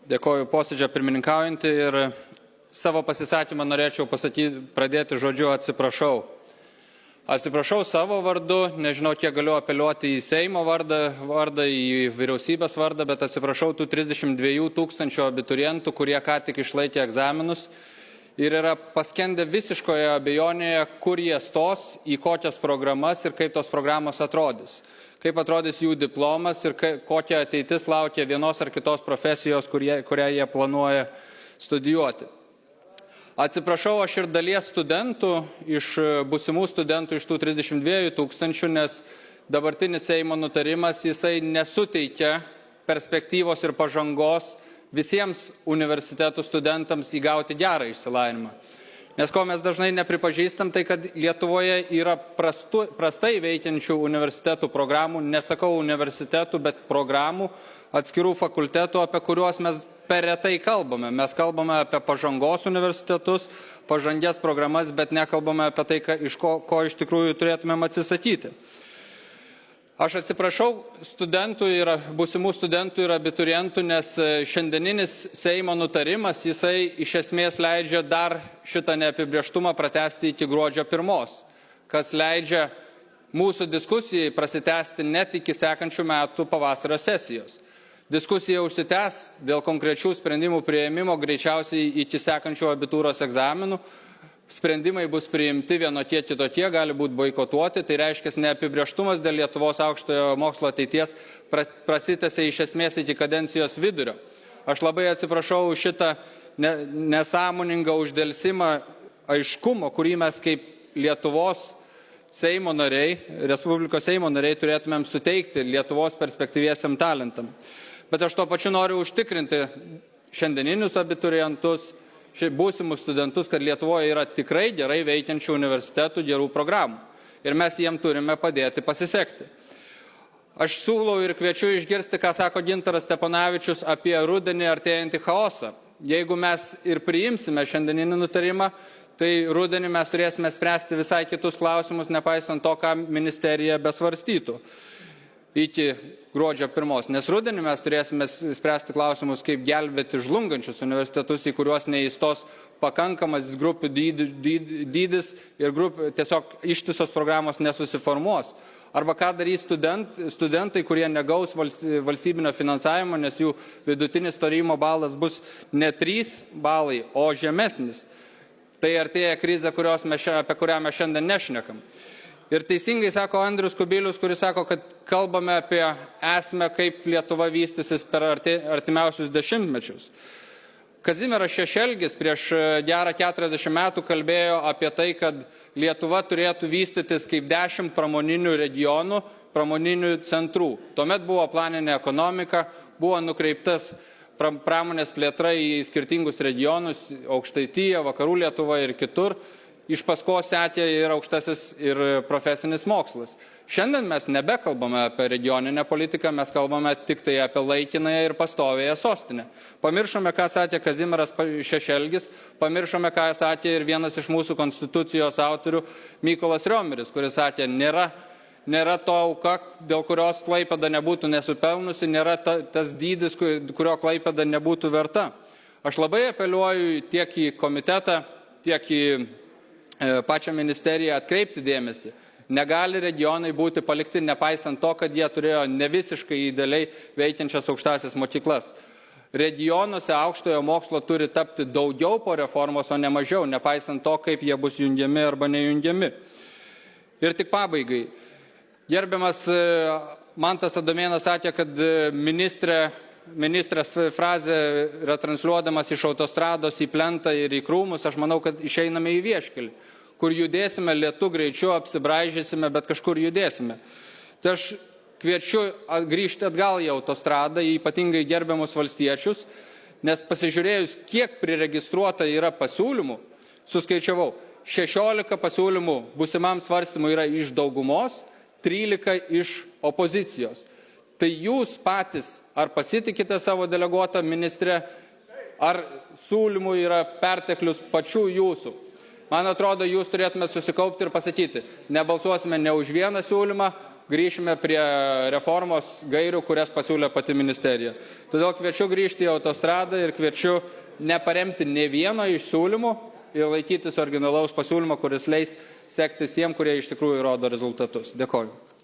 Dėkoju posėdžio pirmininkaujantį ir savo pasisakymą norėčiau pradėti žodžiu atsiprašau. Atsiprašau savo vardu, nežinau, kiek galiu apeliuoti į Seimo vardą, į vyriausybės vardą, bet atsiprašau tų 32 000 abiturientų, kurie ką tik išlaikė egzaminus ir yra paskendę visiškoje abejonėje, kur jie stos, į kokias programas ir kaip tos programos atrodys. Kaip atrodys jų diplomas ir kokia ateitis laukia vienos ar kitos profesijos, kurią jie planuoja studijuoti. Atsiprašau aš ir dalies studentų, būsimų studentų iš tų 32 000, nes dabartinis Seimo nutarimas jisai nesuteikia perspektyvos ir pažangos visiems universitetų studentams įgauti gerą išsilavinimą. Nes ko mes dažnai nepripažįstam, tai kad Lietuvoje yra prastai veikiančių universitetų programų, nesakau universitetų, bet programų, atskirų fakultetų, apie kuriuos mes per retai kalbame. Mes kalbame apie pažangos universitetus, pažangės programas, bet nekalbame apie tai, ko iš tikrųjų turėtumėm atsisakyti. Aš atsiprašau būsimų studentų ir abiturientų, nes šiandieninis Seimo nutarimas, jisai iš esmės leidžia dar šitą neapibrėžtumą pratęsti iki gruodžio 1, kas leidžia mūsų diskusijai prasitęsti net iki sekančių metų pavasario sesijos. Diskusija užsitęs dėl konkrečių sprendimų priėmimo greičiausiai iki sekančių abitūros egzaminų. Sprendimai bus priimti vienokie kitokie, gali būti boikotuoti, tai reiškia neapibrėžtumas dėl Lietuvos aukštojo mokslo ateities prasitęsia iš esmės iki kadencijos vidurio. Aš labai atsiprašau už šitą nesąmoningą uždelsimą aiškumo, kurį mes kaip Lietuvos Seimo nariai, Respublikos Seimo nariai turėtumėm suteikti Lietuvos perspektyviesiam talentam. Bet aš to pačiu noriu užtikrinti šiandieninius abiturientus, būsimus studentus, kad Lietuvoje yra tikrai gerai veikiančių universitetų, gerų programų. Ir mes jiem turime padėti pasisekti. Aš siūlau ir kviečiu išgirsti, ką sako Gintaras Steponavičius apie rudenį artėjantį chaosą. Jeigu mes ir priimsime šiandieninį nutarimą, tai rudenį mes turėsime spręsti visai kitus klausimus, nepaisant to, ką ministerija besvarstytų iki gruodžio 1. Nes rudenį mes turėsime spręsti klausimus, kaip gelbėti žlungančius universitetus, į kuriuos neįstos pakankamas grupių dydis ir tiesiog ištisos programos nesusiformuos. Arba ką darys studentai, kurie negaus valstybinio finansavimo, nes jų vidutinis stojimo balas bus ne 3 balai, o žemesnis. Tai artėja krizė, apie kurią mes šiandien nešnekam. Ir teisingai sako Andrius Kubilius, kuris sako, kad kalbame apie esmę, kaip Lietuva vystysis per artimiausius dešimtmečius. Kazimieras Šešelgis prieš gerą 40 metų kalbėjo apie tai, kad Lietuva turėtų vystytis kaip 10 pramoninių regionų, pramoninių centrų. Tuomet buvo planinė ekonomika, buvo nukreiptas pramonės plėtra į skirtingus regionus, Aukštaitiją, Vakarų Lietuvą ir kitur. Iš paskos sekė ir aukštasis ir profesinis mokslas. Šiandien mes nebekalbame apie regioninę politiką, mes kalbame tik tai apie laikinąją ir pastovėją sostinę. Pamiršome, ką sakė Kazimieras Šešelgis, pamiršome, ką sakė ir vienas iš mūsų konstitucijos autorių Mykolas Riomeris, kuris sakė, nėra to auka, dėl kurios Klaipėda nebūtų nesupelnusi, nėra tas dydis, kurio Klaipėda nebūtų verta. Aš labai apeliuoju tiek į komitetą, tiek į pačią ministeriją atkreipti dėmesį. Negali regionai būti palikti, nepaisant to, kad jie turėjo ne visiškai idealiai veikiančias aukštasias mokyklas. Regionuose aukštojo mokslo turi tapti daugiau po reformos, o ne mažiau, nepaisant to, kaip jie bus jungiami arba nejungiami. Ir tik pabaigai. Gerbiamas Mantas Adomėnas sakė, kad ministrės frazė retransliuodamas iš autostrados į plentą ir į krūmus, aš manau, kad išeiname į vieškelį, kur judėsime lėtu greičiu, apsibraižysime, bet kažkur judėsime. Tai aš kviečiu grįžti atgal į autostradą, į ypatingai gerbiamus valstiečius, nes pasižiūrėjus, kiek priregistruota yra pasiūlymų, suskaičiavau, 16 pasiūlymų būsimam svarstymui yra iš daugumos, 13 iš opozicijos. Tai jūs patys ar pasitikite savo deleguotą ministrę, ar siūlymų yra perteklius pačių jūsų. Man atrodo, jūs turėtumėte susikaupti ir pasakyti, nebalsuosime ne už vieną siūlymą, grįšime prie reformos gairių, kurias pasiūlė pati ministerija. Todėl kviečiu grįžti į autostradą ir kviečiu neparemti ne vieno iš siūlymų ir laikytis originalaus pasiūlymo, kuris leis sektis tiem, kurie iš tikrųjų rodo rezultatus. Dėkoju.